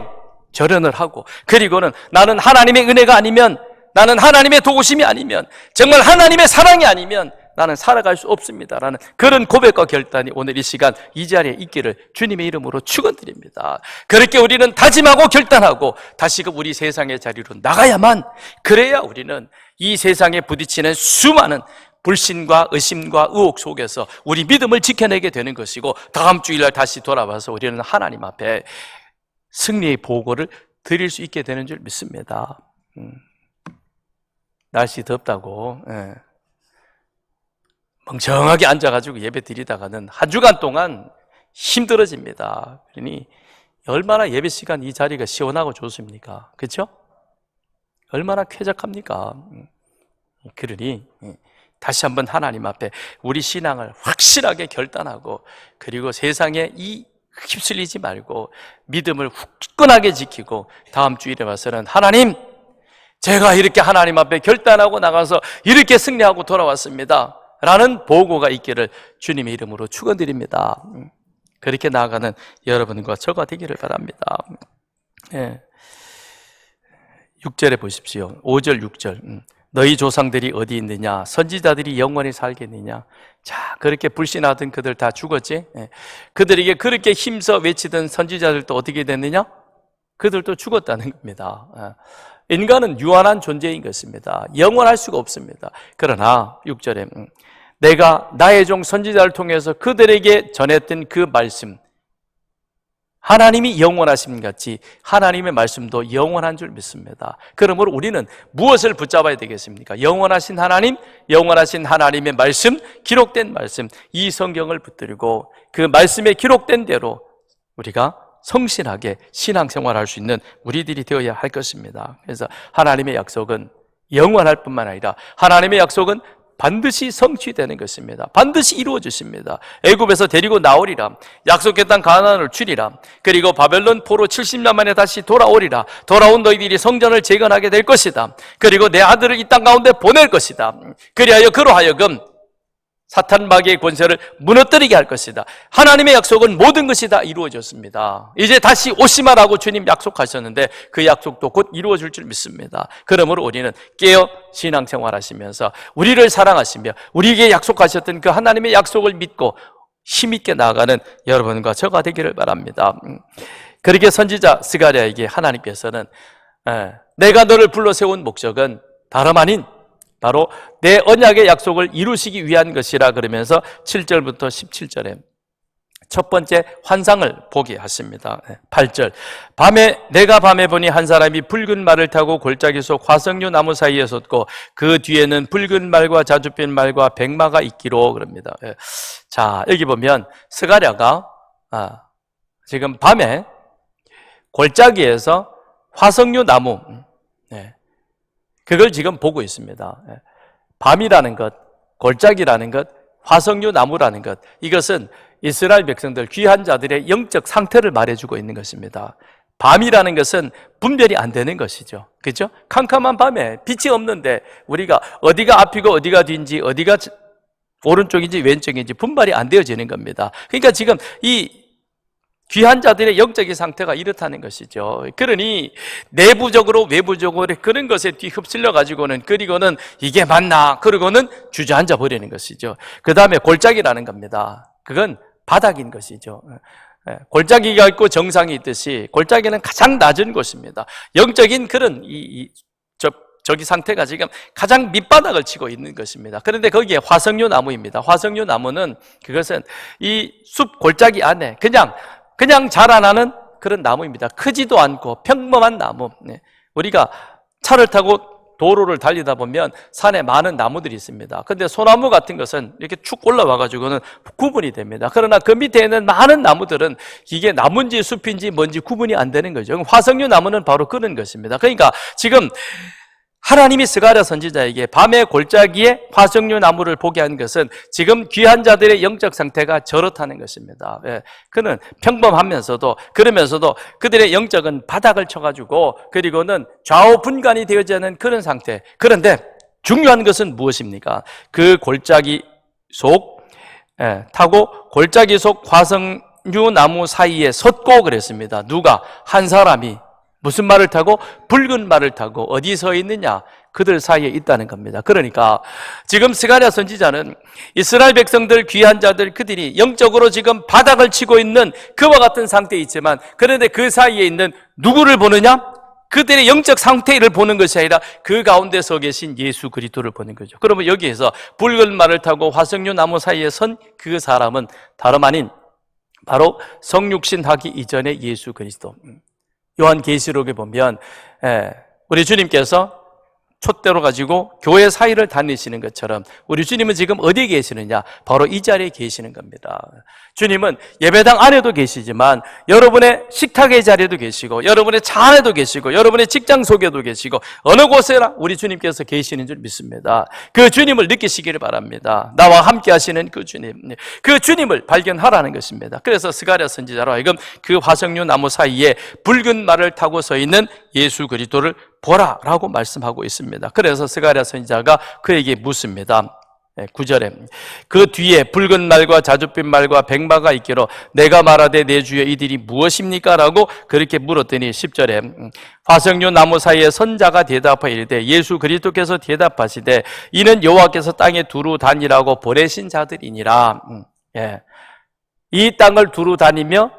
절연을 하고, 그리고는 나는 하나님의 은혜가 아니면, 나는 하나님의 도우심이 아니면, 정말 하나님의 사랑이 아니면 나는 살아갈 수 없습니다라는 그런 고백과 결단이 오늘 이 시간 이 자리에 있기를 주님의 이름으로 축원드립니다. 그렇게 우리는 다짐하고 결단하고 다시금 우리 세상의 자리로 나가야만, 그래야 우리는 이 세상에 부딪히는 수많은 불신과 의심과 의혹 속에서 우리 믿음을 지켜내게 되는 것이고, 다음 주일날 다시 돌아와서 우리는 하나님 앞에 승리의 보고를 드릴 수 있게 되는 줄 믿습니다. 날씨 덥다고 멍청하게 앉아가지고 예배 드리다가는 한 주간 동안 힘들어집니다. 그러니 얼마나 예배 시간 이 자리가 시원하고 좋습니까? 그렇죠? 얼마나 쾌적합니까? 그러니 다시 한번 하나님 앞에 우리 신앙을 확실하게 결단하고, 그리고 세상에 휩쓸리지 말고 믿음을 굳건하게 지키고, 다음 주일에 와서는 하나님, 제가 이렇게 하나님 앞에 결단하고 나가서 이렇게 승리하고 돌아왔습니다 라는 보고가 있기를 주님의 이름으로 축원드립니다. 그렇게 나아가는 여러분과 저가 되기를 바랍니다. 6절에 보십시오. 5절 6절. 너희 조상들이 어디 있느냐? 선지자들이 영원히 살겠느냐? 자, 그렇게 불신하던 그들 다 죽었지? 그들에게 그렇게 힘써 외치던 선지자들도 어떻게 됐느냐? 그들도 죽었다는 겁니다. 인간은 유한한 존재인 것입니다. 영원할 수가 없습니다. 그러나 6절에 내가 나의 종 선지자를 통해서 그들에게 전했던 그 말씀, 하나님이 영원하심 같이 하나님의 말씀도 영원한 줄 믿습니다. 그러므로 우리는 무엇을 붙잡아야 되겠습니까? 영원하신 하나님, 영원하신 하나님의 말씀, 기록된 말씀, 이 성경을 붙들고 그 말씀에 기록된 대로 우리가 성실하게 신앙생활할 수 있는 우리들이 되어야 할 것입니다. 그래서 하나님의 약속은 영원할 뿐만 아니라 하나님의 약속은 반드시 성취되는 것입니다. 반드시 이루어지십니다. 애굽에서 데리고 나오리라. 약속의 땅 가나안을 주리라. 그리고 바벨론 포로 70년 만에 다시 돌아오리라. 돌아온 너희들이 성전을 재건하게 될 것이다. 그리고 내 아들을 이 땅 가운데 보낼 것이다. 그리하여 그로 하여금 사탄 마귀의 권세를 무너뜨리게 할 것이다. 하나님의 약속은 모든 것이 다 이루어졌습니다. 이제 다시 오시마라고 주님 약속하셨는데 그 약속도 곧 이루어질 줄 믿습니다. 그러므로 우리는 깨어 신앙생활하시면서 우리를 사랑하시며 우리에게 약속하셨던 그 하나님의 약속을 믿고 힘있게 나아가는 여러분과 저가 되기를 바랍니다. 그렇게 선지자 스가랴에게 하나님께서는 내가 너를 불러 세운 목적은 다름 아닌 바로 내 언약의 약속을 이루시기 위한 것이라 그러면서 7절부터 17절에 첫 번째 환상을 보게 하십니다. 8절 내가 밤에 보니 한 사람이 붉은 말을 타고 골짜기 속 화석류 나무 사이에 섰고 그 뒤에는 붉은 말과 자줏빛 말과 백마가 있기로 그럽니다. 자, 여기 보면 스가랴가 지금 밤에 골짜기에서 화석류 나무 그걸 지금 보고 있습니다. 밤이라는 것, 골짜기라는 것, 화석류 나무라는 것, 이것은 이스라엘 백성들, 귀한 자들의 영적 상태를 말해주고 있는 것입니다. 밤이라는 것은 분별이 안 되는 것이죠. 그렇죠? 캄캄한 밤에 빛이 없는데 우리가 어디가 앞이고 어디가 뒤인지, 어디가 오른쪽인지 왼쪽인지 분발이 안 되어지는 겁니다. 그러니까 지금 이 귀한 자들의 영적인 상태가 이렇다는 것이죠. 그러니 내부적으로 외부적으로 그런 것에 뒤흡슬려 가지고는, 그리고는 이게 맞나 그러고는 주저앉아 버리는 것이죠. 그 다음에 골짜기라는 겁니다. 그건 바닥인 것이죠. 골짜기가 있고 정상이 있듯이 골짜기는 가장 낮은 곳입니다. 영적인 그런 저기 상태가 지금 가장 밑바닥을 치고 있는 것입니다. 그런데 거기에 화석류 나무입니다. 화석류 나무는, 그것은 이 숲 골짜기 안에 그냥 자라나는 그런 나무입니다. 크지도 않고 평범한 나무. 우리가 차를 타고 도로를 달리다 보면 산에 많은 나무들이 있습니다. 근데 소나무 같은 것은 이렇게 축 올라와가지고는 구분이 됩니다. 그러나 그 밑에 있는 많은 나무들은 이게 나무인지 숲인지 뭔지 구분이 안 되는 거죠. 화석류 나무는 바로 그런 것입니다. 그러니까 지금 하나님이 스가랴 선지자에게 밤의 골짜기에 화석류 나무를 보게 한 것은 지금 귀한 자들의 영적 상태가 저렇다는 것입니다. 그는 평범하면서도, 그러면서도 그들의 영적은 바닥을 쳐가지고, 그리고는 좌우 분간이 되어지 않은 그런 상태. 그런데 중요한 것은 무엇입니까? 그 골짜기 속 타고 골짜기 속 화석류 나무 사이에 섰고 그랬습니다. 누가? 한 사람이. 무슨 말을 타고? 붉은 말을 타고. 어디 서 있느냐? 그들 사이에 있다는 겁니다. 그러니까 지금 스가랴 선지자는 이스라엘 백성들, 귀한 자들, 그들이 영적으로 지금 바닥을 치고 있는 그와 같은 상태에 있지만, 그런데 그 사이에 있는 누구를 보느냐? 그들의 영적 상태를 보는 것이 아니라 그 가운데 서 계신 예수 그리스도를 보는 거죠. 그러면 여기에서 붉은 말을 타고 화석류 나무 사이에 선 그 사람은 다름 아닌 바로 성육신 하기 이전의 예수 그리스도. 요한계시록에 보면 우리 주님께서 촛대로 가지고 교회 사이를 다니시는 것처럼 우리 주님은 지금 어디에 계시느냐? 바로 이 자리에 계시는 겁니다. 주님은 예배당 안에도 계시지만 여러분의 식탁의 자리에도 계시고, 여러분의 차 안에도 계시고, 여러분의 직장 속에도 계시고, 어느 곳에나 우리 주님께서 계시는 줄 믿습니다. 그 주님을 느끼시기를 바랍니다. 나와 함께 하시는 그 주님, 그 주님을 발견하라는 것입니다. 그래서 스가랴 선지자로 하여금 그 화석류 나무 사이에 붉은 말을 타고 서 있는 예수 그리스도를 보라라고 말씀하고 있습니다. 그래서 스가랴 선지자가 그에게 묻습니다. 9절에 그 뒤에 붉은 말과 자줏빛 말과 백마가 있기로 내가 말하되 내 주여 이들이 무엇입니까? 라고 그렇게 물었더니 10절에 화석류 나무 사이에 선자가 대답하여 이르되 예수 그리스도께서 대답하시되 이는 여호와께서 땅에 두루 다니라고 보내신 자들이니라. 이 땅을 두루 다니며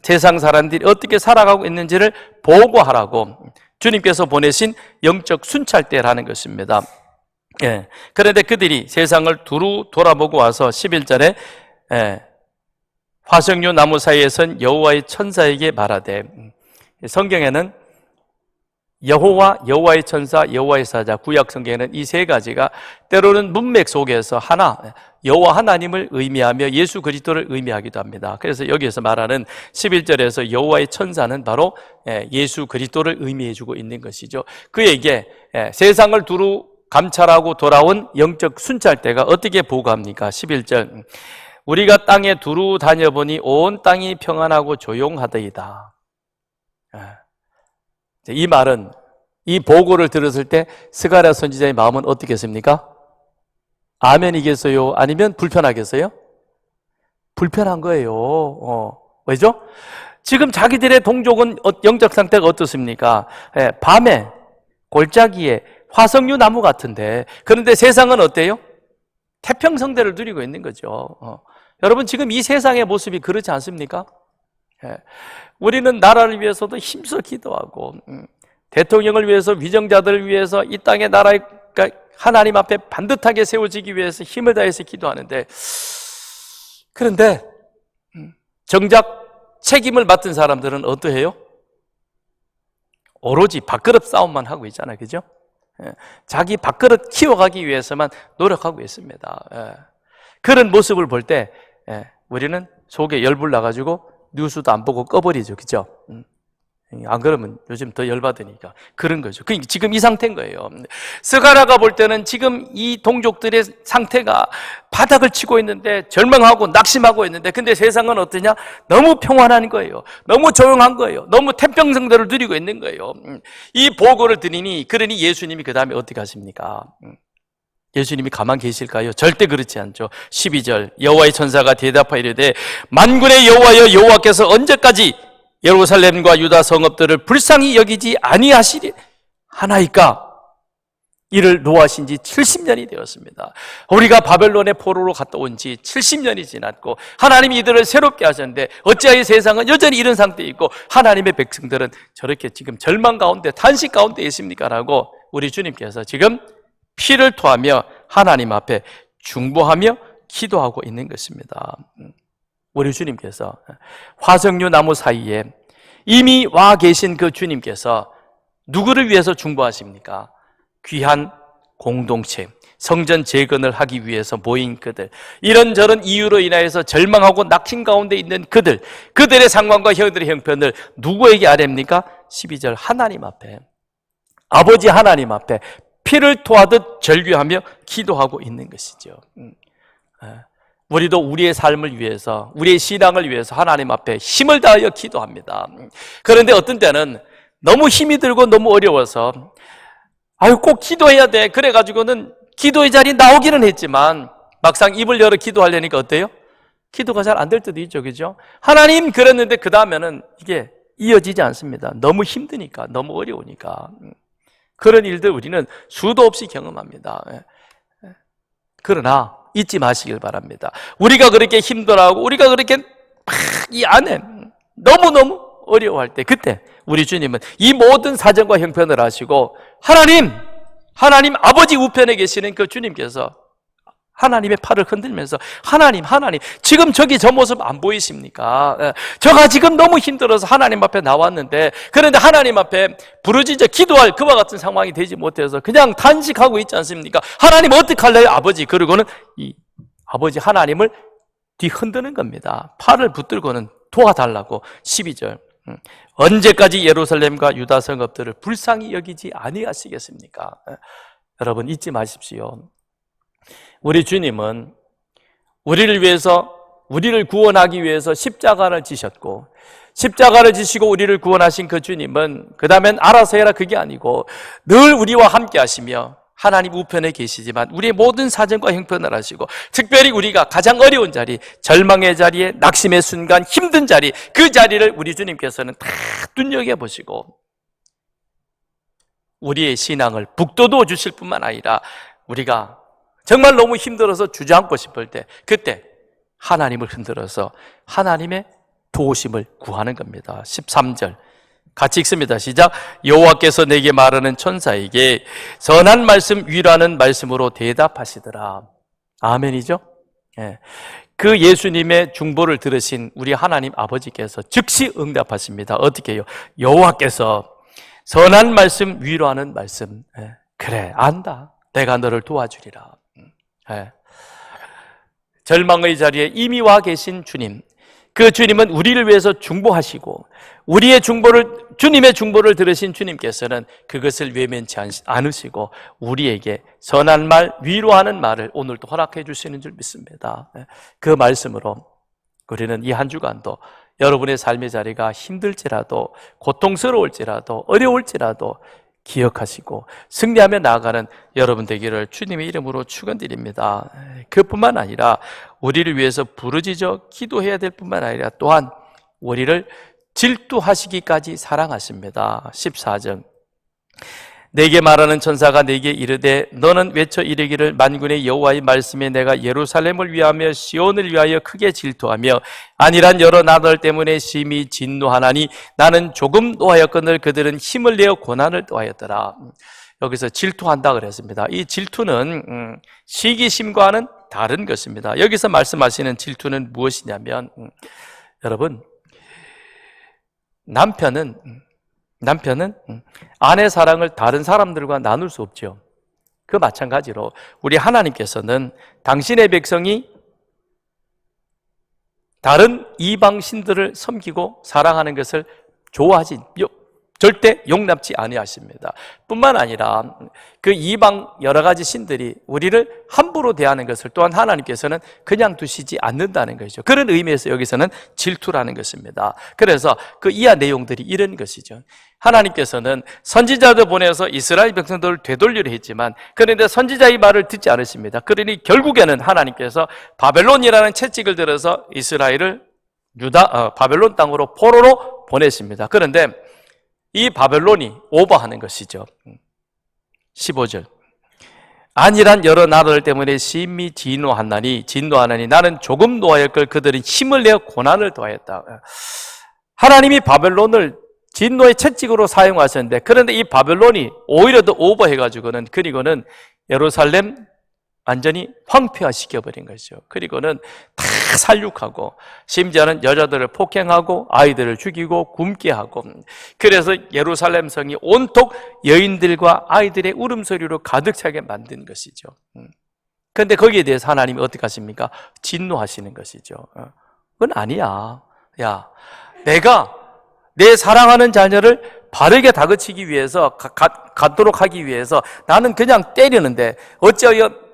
세상 사람들이 어떻게 살아가고 있는지를 보고하라고 주님께서 보내신 영적 순찰대라는 것입니다. 그런데 그들이 세상을 두루 돌아보고 와서 11절에 화석류 나무 사이에 선 여호와의 천사에게 말하되, 성경에는 여호와, 여호와의 천사, 여호와의 사자, 구약 성경에는 이 세 가지가 때로는 문맥 속에서 여호와 하나님을 의미하며 예수 그리스도를 의미하기도 합니다. 그래서 여기에서 말하는 11절에서 여호와의 천사는 바로 예수 그리스도를 의미해주고 있는 것이죠. 그에게 세상을 두루 감찰하고 돌아온 영적 순찰대가 어떻게 보고합니까? 11절 우리가 땅에 두루 다녀보니 온 땅이 평안하고 조용하더이다. 이 말은, 이 보고를 들었을 때 스가랴 선지자의 마음은 어떻겠습니까? 아멘이겠어요? 아니면 불편하겠어요? 불편한 거예요. 왜죠? 지금 자기들의 동족은 영적 상태가 어떻습니까? 밤에 골짜기에 화석류 나무 같은데, 그런데 세상은 어때요? 태평성대를 누리고 있는 거죠. 여러분 지금 이 세상의 모습이 그렇지 않습니까? 우리는 나라를 위해서도 힘써 기도하고, 대통령을 위해서, 위정자들을 위해서, 이 땅의 나라가 하나님 앞에 반듯하게 세워지기 위해서 힘을 다해서 기도하는데, 그런데 정작 책임을 맡은 사람들은 어떠해요? 오로지 밥그릇 싸움만 하고 있잖아요. 그죠? 자기 밥그릇 키워가기 위해서만 노력하고 있습니다. 그런 모습을 볼 때 우리는 속에 열불 나가지고 뉴스도 안 보고 꺼버리죠. 그죠? 안 그러면 요즘 더 열받으니까 그런 거죠. 지금 이 상태인 거예요. 스가랴가 볼 때는 지금 이 동족들의 상태가 바닥을 치고 있는데, 절망하고 낙심하고 있는데, 근데 세상은 어떠냐? 너무 평안한 거예요. 너무 조용한 거예요. 너무 태평성대를 누리고 있는 거예요. 이 보고를 들으니, 그러니 예수님이 그 다음에 어떻게 하십니까? 예수님이 가만 계실까요? 절대 그렇지 않죠. 12절 여호와의 천사가 대답하여 이르되 만군의 여호와여 여호와께서 언제까지 예루살렘과 유다 성읍들을 불쌍히 여기지 아니하시리 하나이까? 이를 노하신 지 70년이 되었습니다. 우리가 바벨론의 포로로 갔다 온 지 70년이 지났고 하나님이 이들을 새롭게 하셨는데 어찌하여 세상은 여전히 이런 상태에 있고 하나님의 백성들은 저렇게 지금 절망 가운데 탄식 가운데 있습니까? 라고 우리 주님께서 지금 피를 토하며 하나님 앞에 중보하며 기도하고 있는 것입니다. 우리 주님께서 화석류 나무 사이에 이미 와 계신 그 주님께서 누구를 위해서 중보하십니까? 귀한 공동체, 성전 재건을 하기 위해서 모인 그들, 이런저런 이유로 인하여서 절망하고 낙심 가운데 있는 그들의 상황과 그들의 형편을 누구에게 아뢰입니까? 12절 하나님 앞에, 아버지 하나님 앞에 피를 토하듯 절규하며 기도하고 있는 것이죠. 우리도 우리의 삶을 위해서, 우리의 신앙을 위해서 하나님 앞에 힘을 다하여 기도합니다. 그런데 어떤 때는 너무 힘이 들고 너무 어려워서 꼭 기도해야 돼. 그래가지고는 기도의 자리에 나오기는 했지만 막상 입을 열어 기도하려니까 어때요? 기도가 잘 안 될 때도 있죠, 그죠? 하나님 그랬는데 그 다음에는 이게 이어지지 않습니다. 너무 힘드니까, 너무 어려우니까. 그런 일들 우리는 수도 없이 경험합니다. 그러나 잊지 마시길 바랍니다. 우리가 그렇게 힘들어하고 우리가 그렇게 막 이 안에 너무너무 어려워할 때, 그때 우리 주님은 이 모든 사정과 형편을 아시고 하나님 아버지 우편에 계시는 그 주님께서 하나님의 팔을 흔들면서 하나님 지금 저기 저 모습 안 보이십니까? 저가 지금 너무 힘들어서 하나님 앞에 나왔는데, 그런데 하나님 앞에 부르짖어 기도할 그와 같은 상황이 되지 못해서 그냥 탄식하고 있지 않습니까? 하나님 어떡할래요 아버지? 그러고는 이 아버지 하나님을 뒤흔드는 겁니다. 팔을 붙들고는 도와달라고. 12절 언제까지 예루살렘과 유다 성읍들을 불쌍히 여기지 아니하시겠습니까? 여러분 잊지 마십시오. 우리 주님은 우리를 위해서, 우리를 구원하기 위해서 십자가를 지셨고, 십자가를 지시고 우리를 구원하신 그 주님은 그 다음엔 알아서 해라 그게 아니고 늘 우리와 함께 하시며 하나님 우편에 계시지만 우리의 모든 사정과 형편을 아시고, 특별히 우리가 가장 어려운 자리, 절망의 자리에, 낙심의 순간, 힘든 자리, 그 자리를 우리 주님께서는 다 눈여겨보시고 우리의 신앙을 북돋워 주실 뿐만 아니라 우리가 정말 너무 힘들어서 주저앉고 싶을 때, 그때 하나님을 흔들어서 하나님의 도우심을 구하는 겁니다. 13절 같이 읽습니다. 시작. 여호와께서 내게 말하는 천사에게 선한 말씀 위로하는 말씀으로 대답하시더라. 아멘이죠? 예. 그 예수님의 중보를 들으신 우리 하나님 아버지께서 즉시 응답하십니다. 어떻게 해요? 여호와께서 선한 말씀 위로하는 말씀. 예. 그래 안다. 내가 너를 도와주리라. 예. 절망의 자리에 이미 와 계신 주님, 그 주님은 우리를 위해서 중보하시고 주님의 중보를 들으신 주님께서는 그것을 외면치 않으시고 우리에게 선한 말, 위로하는 말을 오늘도 허락해 주시는 줄 믿습니다. 그 말씀으로 우리는 이 한 주간도 여러분의 삶의 자리가 힘들지라도, 고통스러울지라도, 어려울지라도 기억하시고 승리하며 나아가는 여러분 되기를 주님의 이름으로 축원드립니다. 그뿐만 아니라 우리를 위해서 부르짖어 기도해야 될 뿐만 아니라 또한 우리를 질투하시기까지 사랑하십니다. 14절 내게 말하는 천사가 내게 이르되 너는 외쳐 이르기를 만군의 여호와의 말씀에 내가 예루살렘을 위하며 시온을 위하여 크게 질투하며 안일한 여러 나들 때문에 심히 진노하나니 나는 조금 노하였거늘 그들은 힘을 내어 고난을 또하였더라. 여기서 질투한다 그랬습니다. 이 질투는 시기심과는 다른 것입니다. 여기서 말씀하시는 질투는 무엇이냐면, 여러분 남편은 아내 사랑을 다른 사람들과 나눌 수 없죠. 그 마찬가지로 우리 하나님께서는 당신의 백성이 다른 이방 신들을 섬기고 사랑하는 것을 절대 용납지 아니하십니다. 뿐만 아니라 그 이방 여러 가지 신들이 우리를 함부로 대하는 것을 또한 하나님께서는 그냥 두시지 않는다는 것이죠. 그런 의미에서 여기서는 질투라는 것입니다. 그래서 그 이하 내용들이 이런 것이죠. 하나님께서는 선지자들 보내서 이스라엘 백성들을 되돌리려 했지만 그런데 선지자의 말을 듣지 않으십니다. 그러니 결국에는 하나님께서 바벨론이라는 채찍을 들어서 이스라엘을 바벨론 땅으로 포로로 보내십니다. 그런데 이 바벨론이 오버하는 것이죠. 15절. 안일한 여러 나라들 때문에 심히 진노하나니 나는 조금 노하였걸 그들은 힘을 내어 고난을 더하였다. 하나님이 바벨론을 진노의 채찍으로 사용하셨는데 그런데 이 바벨론이 오히려 더 오버해가지고는 그리고는 예루살렘 완전히 황폐화시켜버린 것이죠. 그리고는 다 살육하고 심지어는 여자들을 폭행하고 아이들을 죽이고 굶게 하고 그래서 예루살렘 성이 온통 여인들과 아이들의 울음소리로 가득 차게 만든 것이죠. 그런데 거기에 대해서 하나님이 어떻게 하십니까? 진노하시는 것이죠. 그건 아니야. 야, 내가 내 사랑하는 자녀를 바르게 다그치기 위해서 갖도록 하기 위해서 나는 그냥 때리는데 어찌하여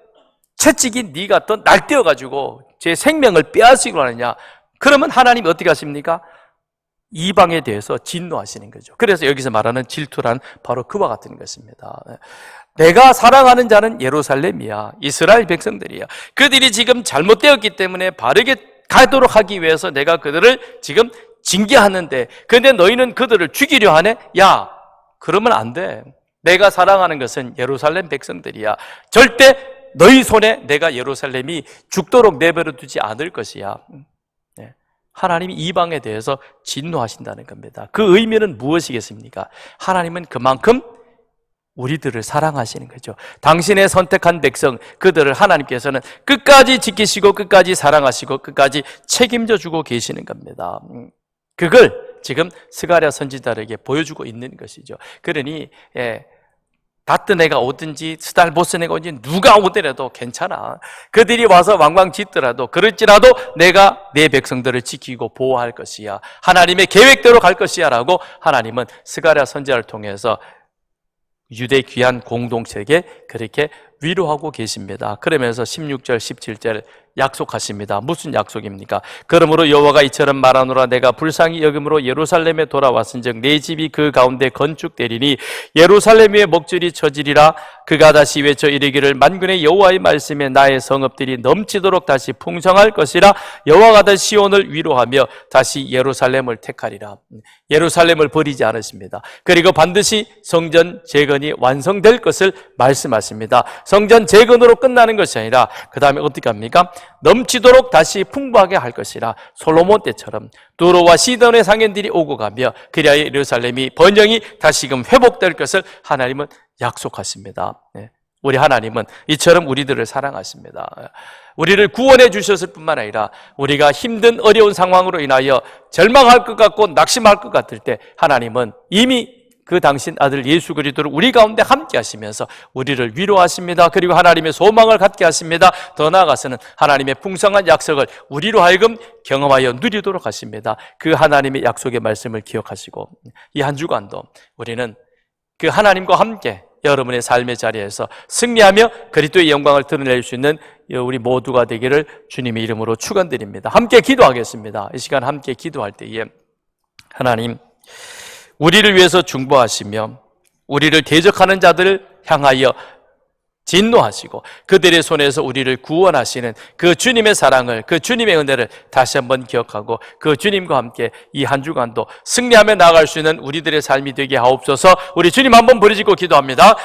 채찍이 네가 또 날뛰어가지고 제 생명을 빼앗으려고 하느냐. 그러면 하나님이 어떻게 하십니까? 이방에 대해서 진노하시는 거죠. 그래서 여기서 말하는 질투란 바로 그와 같은 것입니다. 내가 사랑하는 자는 예루살렘이야. 이스라엘 백성들이야. 그들이 지금 잘못되었기 때문에 바르게 가도록 하기 위해서 내가 그들을 지금 징계하는데 그런데 너희는 그들을 죽이려 하네? 야, 그러면 안 돼. 내가 사랑하는 것은 예루살렘 백성들이야. 절대 너희 손에 내가 예루살렘이 죽도록 내버려 두지 않을 것이야. 하나님이 이방에 대해서 진노하신다는 겁니다. 그 의미는 무엇이겠습니까? 하나님은 그만큼 우리들을 사랑하시는 거죠. 당신의 선택한 백성, 그들을 하나님께서는 끝까지 지키시고 끝까지 사랑하시고 끝까지 책임져 주고 계시는 겁니다. 그걸 지금 스가랴 선지자에게 보여주고 있는 것이죠. 그러니 닷든 애가 오든지 스달보스 애가 오든지 누가 오더라도 괜찮아. 그들이 와서 왕왕 짓더라도 그럴지라도 내가 내 백성들을 지키고 보호할 것이야. 하나님의 계획대로 갈 것이야 라고 하나님은 스가랴 선지자를 통해서 유대 귀한 공동체에게 그렇게 위로하고 계십니다. 그러면서 16절, 17절 약속하십니다. 무슨 약속입니까? 그러므로 여호와가 이처럼 말하노라 내가 불쌍히 여김으로 예루살렘에 돌아왔은즉 내 집이 그 가운데 건축되리니 예루살렘 위에 먹줄이 쳐지리라. 그가 다시 외쳐 이르기를 만군의 여호와의 말씀에 나의 성읍들이 넘치도록 다시 풍성할 것이라. 여호와가 다시 시온을 위로하며 다시 예루살렘을 택하리라. 예루살렘을 버리지 않으십니다. 그리고 반드시 성전 재건이 완성될 것을 말씀하십니다. 성전 재건으로 끝나는 것이 아니라 그 다음에 어떻게 합니까? 넘치도록 다시 풍부하게 할 것이라. 솔로몬 때처럼 두로와 시돈의 상인들이 오고 가며 그리하여 예루살렘이 번영이 다시금 회복될 것을 하나님은 약속하십니다. 우리 하나님은 이처럼 우리들을 사랑하십니다. 우리를 구원해 주셨을 뿐만 아니라 우리가 힘든 어려운 상황으로 인하여 절망할 것 같고 낙심할 것 같을 때 하나님은 이미 그 당신 아들 예수 그리스도를 우리 가운데 함께 하시면서 우리를 위로하십니다. 그리고 하나님의 소망을 갖게 하십니다. 더 나아가서는 하나님의 풍성한 약속을 우리로 하여금 경험하여 누리도록 하십니다. 그 하나님의 약속의 말씀을 기억하시고 이 한 주간도 우리는 그 하나님과 함께 여러분의 삶의 자리에서 승리하며 그리스도의 영광을 드러낼 수 있는 우리 모두가 되기를 주님의 이름으로 축원드립니다. 함께 기도하겠습니다. 이 시간 함께 기도할 때에 하나님, 우리를 위해서 중보하시며 우리를 대적하는 자들을 향하여 진노하시고 그들의 손에서 우리를 구원하시는 그 주님의 사랑을, 그 주님의 은혜를 다시 한번 기억하고 그 주님과 함께 이 한 주간도 승리하며 나아갈 수 있는 우리들의 삶이 되게 하옵소서. 우리 주님 한번 부르짖고 기도합니다.